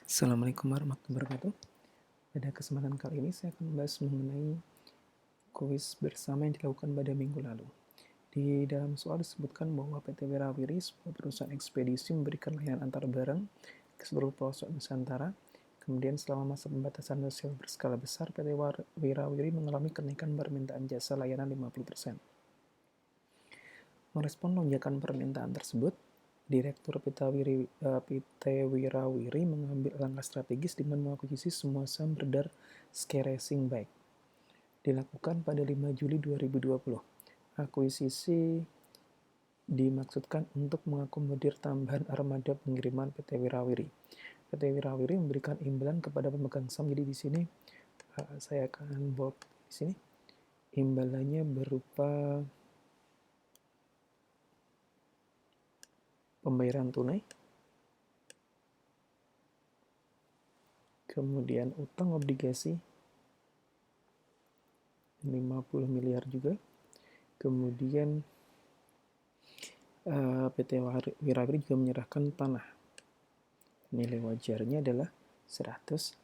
Assalamualaikum warahmatullahi wabarakatuh. Pada kesempatan kali ini saya akan membahas mengenai kuis bersama yang dilakukan pada minggu lalu. Di dalam soal disebutkan bahwa PT Wirawiri, sebuah perusahaan ekspedisi, memberikan layanan antar barang ke seluruh pelosok Nusantara. Kemudian selama masa pembatasan sosial berskala besar, PT Wirawiri mengalami kenaikan permintaan jasa layanan 50%. Merespon lonjakan permintaan tersebut, Direktur PT Wirawiri mengambil langkah strategis dengan mengakuisisi semua saham beredar Sky Racing Bike. Dilakukan pada 5 Juli 2020. Akuisisi dimaksudkan untuk mengakomodir tambahan armada pengiriman PT Wirawiri. PT Wirawiri memberikan imbalan kepada pemegang saham. Jadi di sini saya akan bawa di sini. Imbalannya berupa pembayaran tunai, kemudian utang obligasi 50 miliar juga, kemudian PT Wirawiri juga menyerahkan tanah. Nilai wajarnya adalah 150.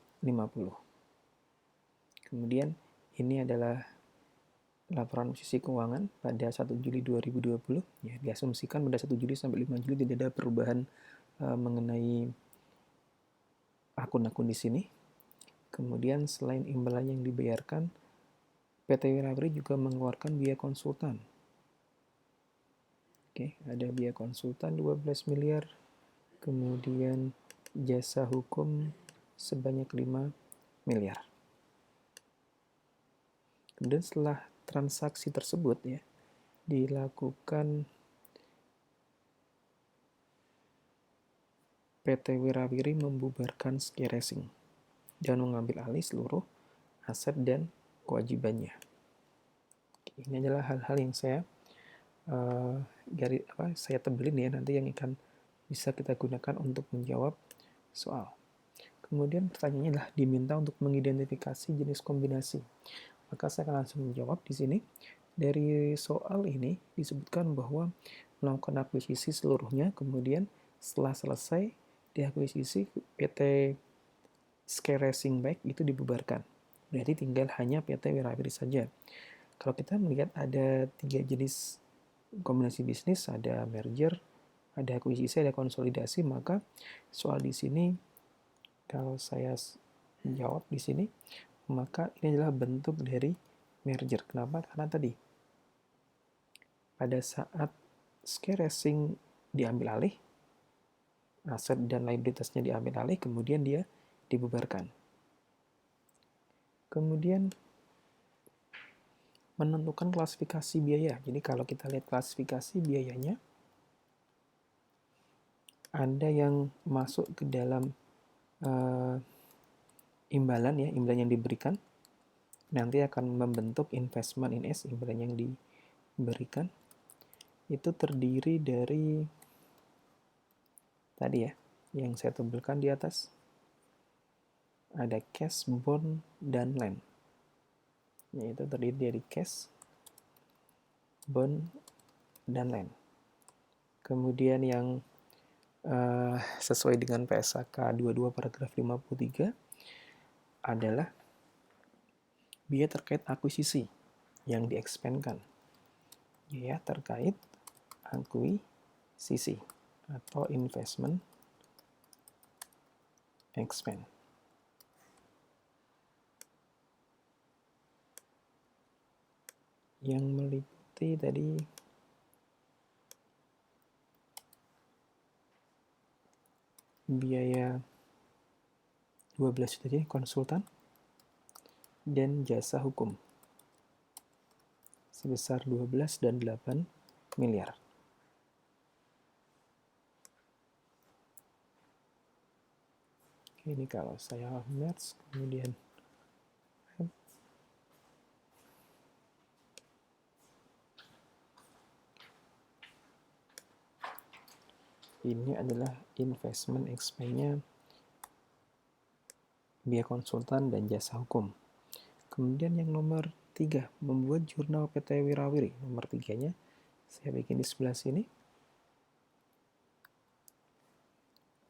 Kemudian ini adalah laporan sisi keuangan pada 1 Juli 2020. Ya, diasumsikan pada 1 Juli sampai 5 Juli tidak ada perubahan mengenai akun-akun di sini. Kemudian selain imbalan yang dibayarkan, PT Wirawiri juga mengeluarkan biaya konsultan. Oke, ada biaya konsultan 12 miliar, kemudian jasa hukum sebanyak 5 miliar. Kemudian setelah transaksi tersebut ya dilakukan, PT Wirawiri membubarkan Sky Racing dan mengambil alih seluruh aset dan kewajibannya. Ini adalah hal-hal yang saya saya tebelin ya, nanti yang akan bisa kita gunakan untuk menjawab soal. Kemudian pertanyaannya adalah diminta untuk mengidentifikasi jenis kombinasi. Maka saya akan langsung menjawab di sini. Dari soal ini disebutkan bahwa melakukan akuisisi seluruhnya, kemudian setelah selesai diakuisisi, PT Sky Racing Bike itu dibubarkan. Berarti tinggal hanya PT Wirawiri saja. Kalau kita melihat ada 3 jenis kombinasi bisnis, ada merger, ada akuisisi, ada konsolidasi, maka soal di sini kalau saya jawab di sini, maka ini adalah bentuk dari merger. Kenapa? Karena tadi pada saat Sky Racing diambil alih, aset dan liabilitasnya diambil alih, kemudian dia dibubarkan. Kemudian menentukan klasifikasi biaya. Jadi kalau kita lihat klasifikasi biayanya, ada yang masuk ke dalam imbalan ya, imbalan yang diberikan. Nanti akan membentuk investment in S, imbalan yang diberikan. Itu terdiri dari tadi ya, yang saya tampilkan di atas. Ada cash, bond, dan land. Yaitu terdiri dari cash, bond, dan land. Kemudian yang sesuai dengan PSAK 22 paragraf 53 adalah biaya terkait akuisisi yang diekspenskan. Biaya terkait akuisisi atau investment expense. Yang meliputi tadi biaya 12 juta jadi konsultan dan jasa hukum sebesar 12 dan 8 miliar. Ini kalau saya merge, kemudian ini adalah investment expense-nya, biaya konsultan dan jasa hukum. Kemudian yang nomor 3, membuat jurnal PT Wirawiri. Nomor 3-nya saya bikin di sebelah sini.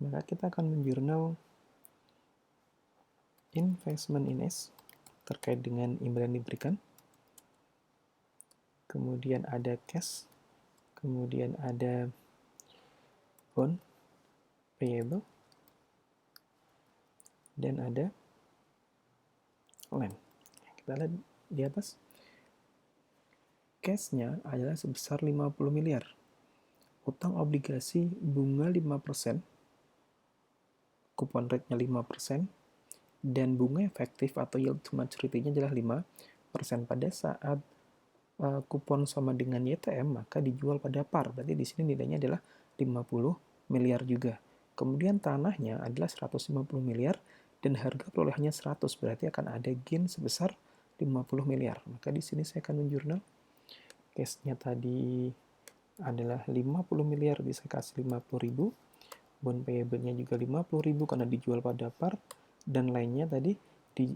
Maka kita akan menjurnal investment in S terkait dengan imbalan diberikan, kemudian ada cash, kemudian ada bond payable, dan ada land. Kita lihat di atas, cash-nya adalah sebesar 50 miliar, utang obligasi bunga 5%, kupon rate-nya 5%, dan bunga efektif atau yield to maturity-nya adalah 5%. Pada saat kupon sama dengan YTM, maka dijual pada par. Berarti di sini nilainya adalah 50 miliar juga. Kemudian tanahnya adalah 150 miliar dan harga perolehannya 100, berarti akan ada gain sebesar 50 miliar. Maka di sini saya akan menjurnal cash-nya tadi adalah 50 miliar, bisa kasih 50.000. Bond payable-nya juga 50.000 karena dijual pada par, dan lainnya tadi di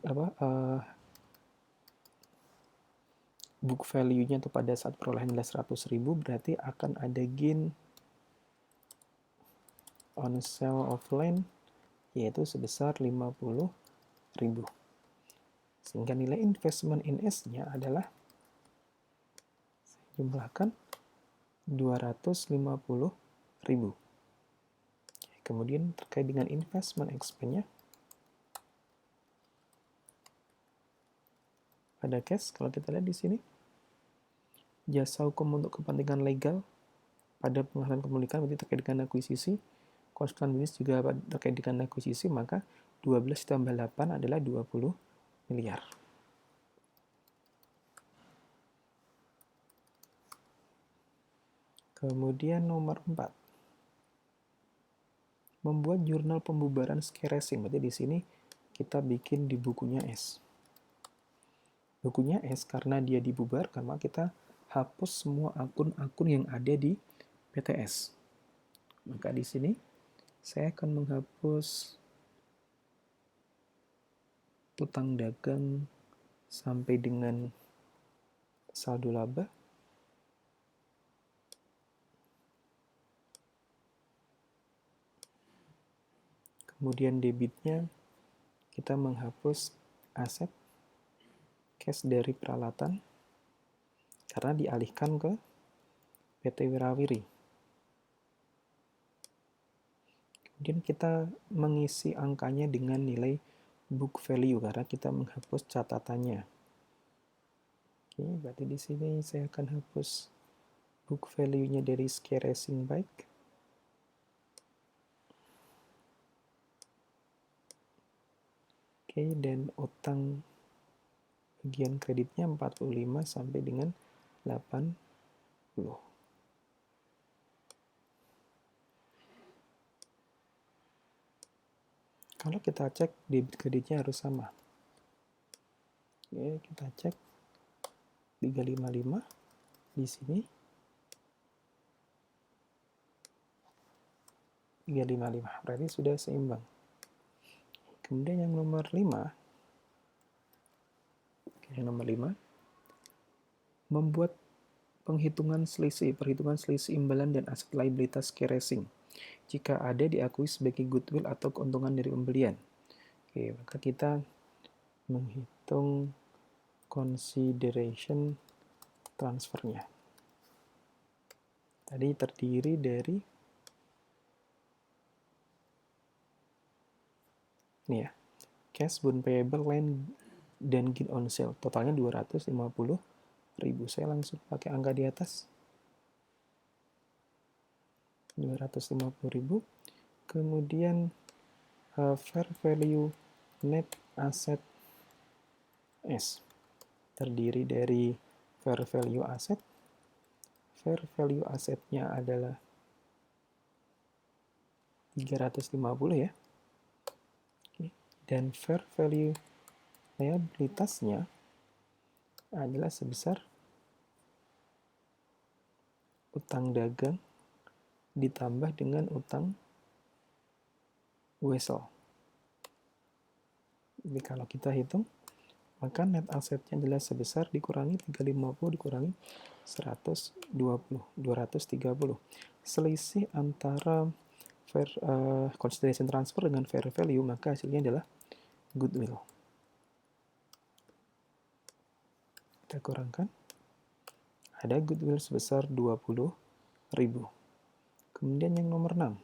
book value-nya atau pada saat perolehan adalah 100.000, berarti akan ada gain on sale of land yaitu sebesar 50.000. Sehingga nilai investment in S-nya adalah, saya jumlahkan, 250.000. Kemudian terkait dengan investment expense-nya, pada cash, kalau kita lihat di sini, jasa hukum untuk kepentingan legal pada pengalihan kepemilikan berarti terkait dengan akuisisi, konsultan bisnis juga terkait dengan akuisisi, maka 12 tambah 8 adalah 20 miliar. Kemudian nomor 4. Membuat jurnal pembubaran scaresing. Berarti di sini kita bikin di bukunya S. Bukunya S karena dia dibubarkan, maka kita hapus semua akun-akun yang ada di PTS. Maka di sini saya akan menghapus utang dagang sampai dengan saldo laba. Kemudian debitnya kita menghapus aset cash dari peralatan karena dialihkan ke PT Wirawiri. Kemudian kita mengisi angkanya dengan nilai book value karena kita menghapus catatannya. Oke, berarti di sini saya akan hapus book value-nya dari scaresing bike. Oke, dan utang bagian kreditnya 45 sampai dengan 80. Kalau kita cek, debit kreditnya harus sama. Oke, kita cek 355 di sini. 355, berarti sudah seimbang. Kemudian yang nomor 5. Yang nomor 5. Membuat perhitungan selisih imbalan dan aset liabilitas scaresing jika ada diakui sebagai goodwill atau keuntungan dari pembelian. Oke, maka kita menghitung consideration transfernya. Tadi terdiri dari ini ya, cash, bond payable, land, dan gain on sale. Totalnya 250.000. Saya langsung pakai angka di atas. 250.000. Kemudian fair value net asset S. Terdiri dari fair value asset. Fair value asetnya adalah 350 ya. Dan fair value liabilitasnya adalah sebesar utang dagang ditambah dengan utang wesel. Jadi kalau kita hitung, maka net asetnya adalah sebesar dikurangi 350 dikurangi 120, 230. Selisih antara consideration transfer dengan fair value, maka hasilnya adalah goodwill. Kita kurangkan. Ada goodwill sebesar 20.000. Kemudian yang nomor 6.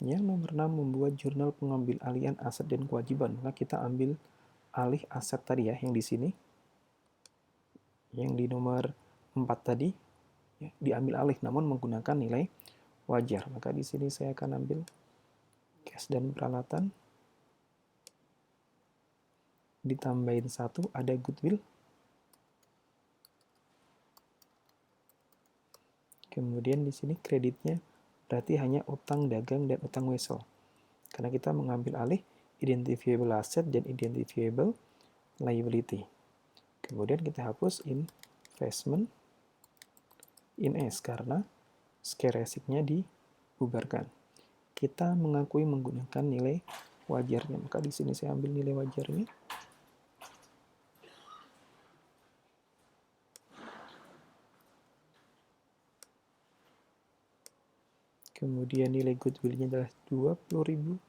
Yang nomor 6 membuat jurnal pengambil alihan aset dan kewajiban. Maka kita ambil alih aset tadi ya, yang di sini. Yang di nomor 4 tadi ya, diambil alih namun menggunakan nilai wajar. Maka di sini saya akan ambil cash dan peralatan. Ditambahin 1 ada goodwill. Kemudian di sini kreditnya berarti hanya utang dagang dan utang wesel. Karena kita mengambil alih identifiable asset dan identifiable liability. Kemudian kita hapus investment in S karena scale resik-nya dibubarkan. Kita mengakui menggunakan nilai wajarnya. Maka di sini saya ambil nilai wajarnya. Kemudian nilai goodwill-nya adalah 20.000.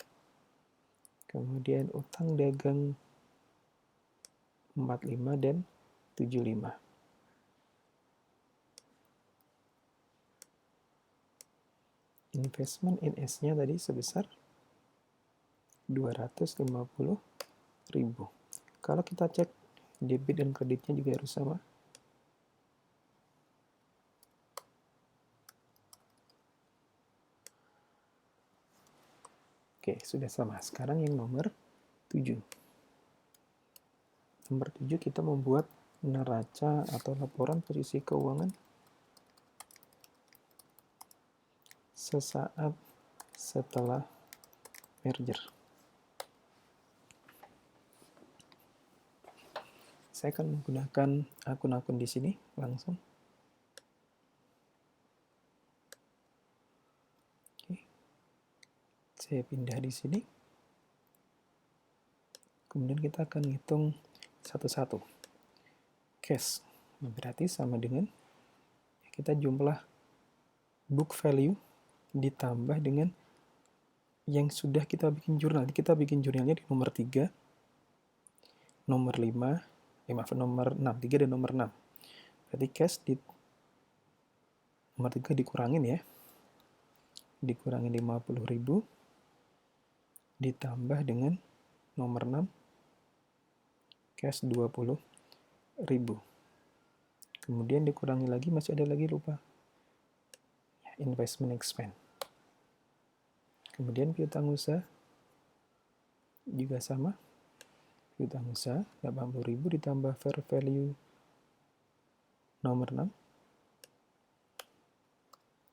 Kemudian utang dagang 45 dan 75. Investment in S-nya tadi sebesar 250.000. Kalau kita cek debit dan kreditnya juga harus sama. Oke, sudah sama. Sekarang yang nomor 7. Nomor 7 kita membuat neraca atau laporan posisi keuangan sesaat setelah merger. Saya akan menggunakan akun-akun di sini langsung. Saya pindah di sini. Kemudian kita akan hitung satu-satu. Cash berarti sama dengan kita jumlah book value ditambah dengan yang sudah kita bikin jurnal. Kita bikin jurnalnya di nomor 3, nomor 5, nomor 6, 3 dan nomor 6. Berarti cash di nomor 3 dikurangin ya. Dikurangin 50.000 ditambah dengan nomor 6 cash 20.000. Kemudian dikurangi lagi, masih ada lagi lupa. Investment expense. Kemudian piutang usaha juga sama. Piutang usaha 80.000 ditambah fair value nomor 6.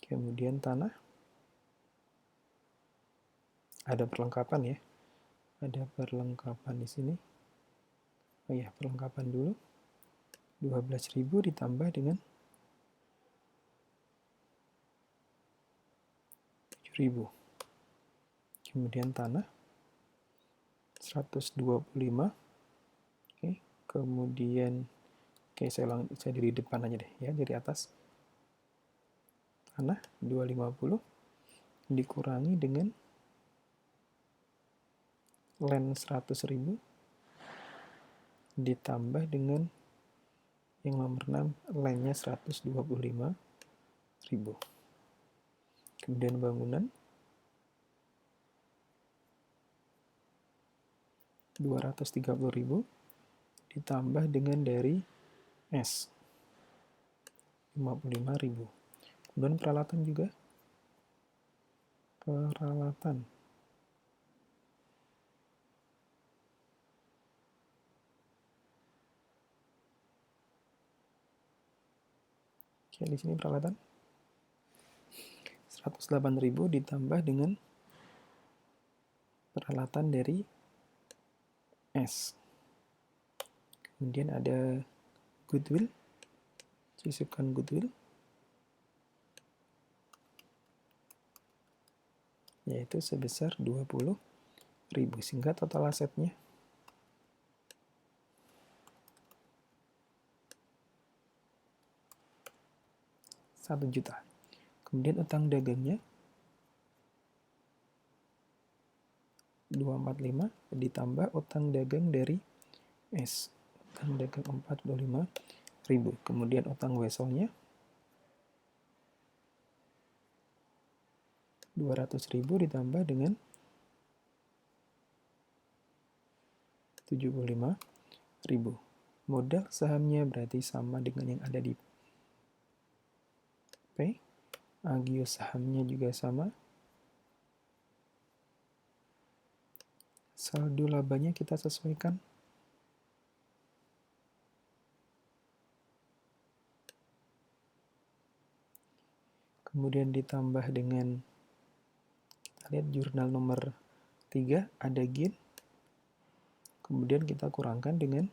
Kemudian tanah. Ada perlengkapan ya. Ada perlengkapan di sini. Oh ya, perlengkapan dulu. 12.000 ditambah dengan 7.000. Kemudian tanah 125. Oke, kemudian saya dari depan aja deh ya, dari atas. Tanah 250 dikurangi dengan land 100.000 ditambah dengan yang nomor 6 land-nya 125.000. Kemudian bangunan 230.000 ditambah dengan dari S 55.000. Kemudian peralatan juga. Peralatan oke, di sini peralatan 108.000 ditambah dengan peralatan dari S. Kemudian ada goodwill, sisipkan goodwill, yaitu sebesar 20.000, sehingga total asetnya 1 juta. Kemudian utang dagangnya 245 ditambah utang dagang dari S. Utang dagang 45.000. Kemudian utang weselnya 200.000 ditambah dengan 75.000. Modal sahamnya berarti sama dengan yang ada di P. Agio sahamnya juga sama. Saldo labanya kita sesuaikan. Kemudian ditambah dengan, kita lihat jurnal nomor 3 ada gain. Kemudian kita kurangkan dengan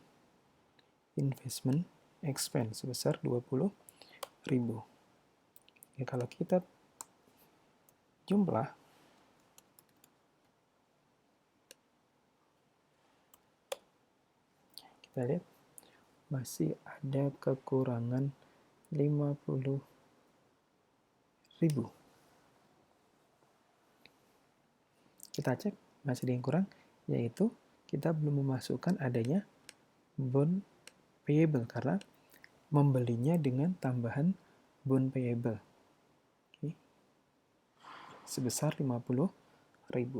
investment expense sebesar 20.000. Ya, kalau kita jumlah, kita lihat masih ada kekurangan 50.000. Kita cek masih ada yang kurang, yaitu kita belum memasukkan adanya bond payable karena membelinya dengan tambahan bond payable. Oke. Sebesar 50.000.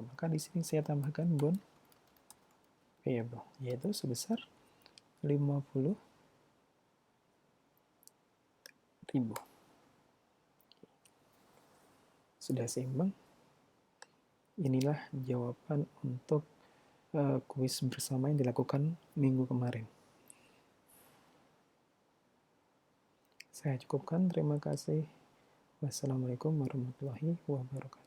Maka di sini saya tambahkan bond payable, yaitu sebesar 50.000. Sudah seimbang. Inilah jawaban untuk kuis bersama yang dilakukan minggu kemarin. Saya cukupkan. Terima kasih. Wassalamualaikum warahmatullahi wabarakatuh.